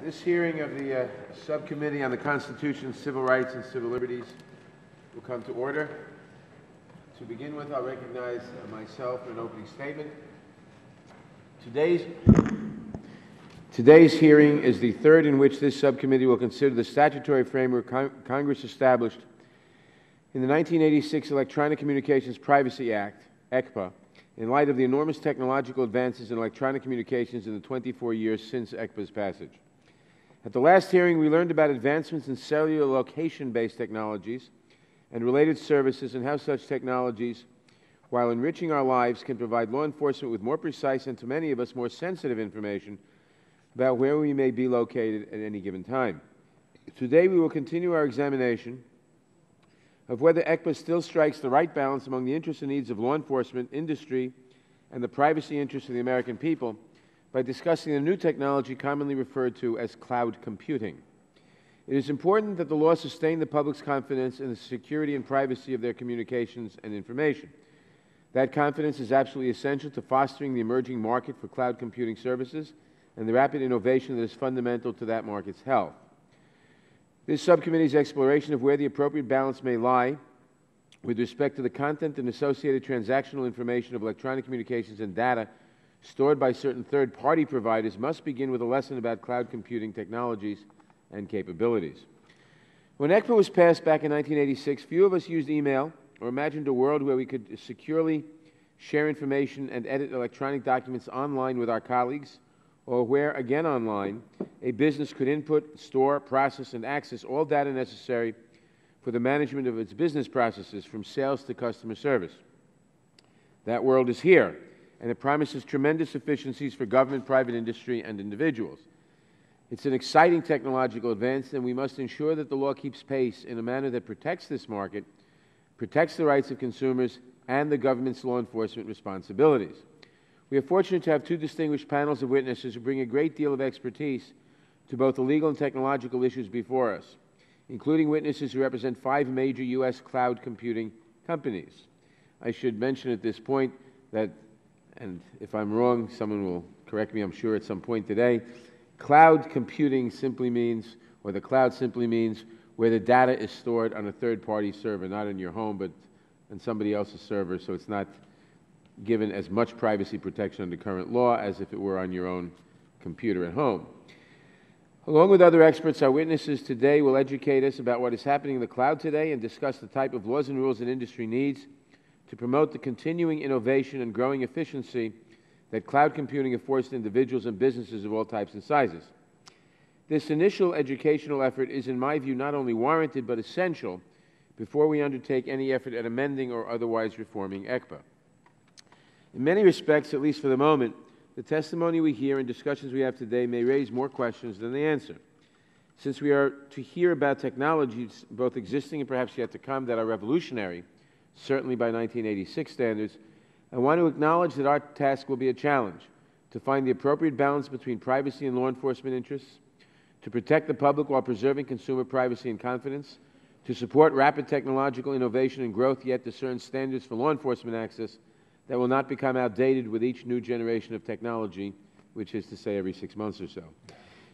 This hearing of the Subcommittee on the Constitution, Civil Rights, and Civil Liberties will come to order. To begin with, I'll recognize myself for an opening statement. Today's hearing is the third in which this subcommittee will consider the statutory framework Congress established in the 1986 Electronic Communications Privacy Act, ECPA, in light of the enormous technological advances in electronic communications in the 24 years since ECPA's passage. At the last hearing, we learned about advancements in cellular location-based technologies and related services and how such technologies, while enriching our lives, can provide law enforcement with more precise and, to many of us, more sensitive information about where we may be located at any given time. Today, we will continue our examination of whether ECPA still strikes the right balance among the interests and needs of law enforcement, industry, and the privacy interests of the American people by discussing a new technology commonly referred to as cloud computing. It is important that the law sustain the public's confidence in the security and privacy of their communications and information. That confidence is absolutely essential to fostering the emerging market for cloud computing services and the rapid innovation that is fundamental to that market's health. This subcommittee's exploration of where the appropriate balance may lie with respect to the content and associated transactional information of electronic communications and data stored by certain third-party providers must begin with a lesson about cloud computing technologies and capabilities. When ECPA was passed back in 1986, few of us used email or imagined a world where we could securely share information and edit electronic documents online with our colleagues, or where, again online, a business could input, store, process, and access all data necessary for the management of its business processes, from sales to customer service. That world is here, and it promises tremendous efficiencies for government, private industry, and individuals. It's an exciting technological advance, and we must ensure that the law keeps pace in a manner that protects this market, protects the rights of consumers, and the government's law enforcement responsibilities. We are fortunate to have two distinguished panels of witnesses who bring a great deal of expertise to both the legal and technological issues before us, including witnesses who represent 5 major U.S. cloud computing companies. I should mention at this point that, and if I'm wrong, someone will correct me, I'm sure, at some point today, cloud computing simply means, or the cloud simply means, where the data is stored on a third-party server, not in your home, but on somebody else's server, so it's not given as much privacy protection under current law as if it were on your own computer at home. Along with other experts, our witnesses today will educate us about what is happening in the cloud today and discuss the type of laws and rules that industry needs to promote the continuing innovation and growing efficiency that cloud computing affords to individuals and businesses of all types and sizes. This initial educational effort is, in my view, not only warranted but essential before we undertake any effort at amending or otherwise reforming ECPA. In many respects, at least for the moment, the testimony we hear and discussions we have today may raise more questions than they answer. Since we are to hear about technologies, both existing and perhaps yet to come, that are revolutionary, certainly by 1986 standards, I want to acknowledge that our task will be a challenge to find the appropriate balance between privacy and law enforcement interests, to protect the public while preserving consumer privacy and confidence, to support rapid technological innovation and growth, yet discern standards for law enforcement access that will not become outdated with each new generation of technology, which is to say every 6 months or so.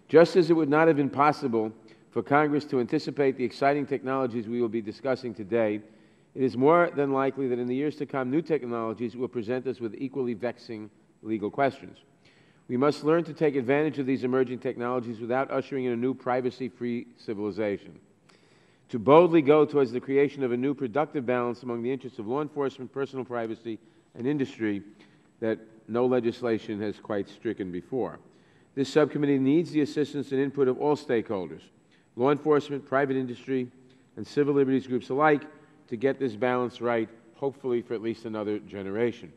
Just as it would not have been possible for Congress to anticipate the exciting technologies we will be discussing today, it is more than likely that in the years to come, new technologies will present us with equally vexing legal questions. We must learn to take advantage of these emerging technologies without ushering in a new privacy-free civilization, to boldly go towards the creation of a new productive balance among the interests of law enforcement, personal privacy, and industry that no legislation has quite stricken before. This subcommittee needs the assistance and input of all stakeholders, law enforcement, private industry, and civil liberties groups alike, to get this balance right, hopefully for at least another generation.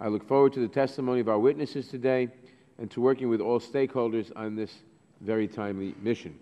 I look forward to the testimony of our witnesses today and to working with all stakeholders on this very timely mission.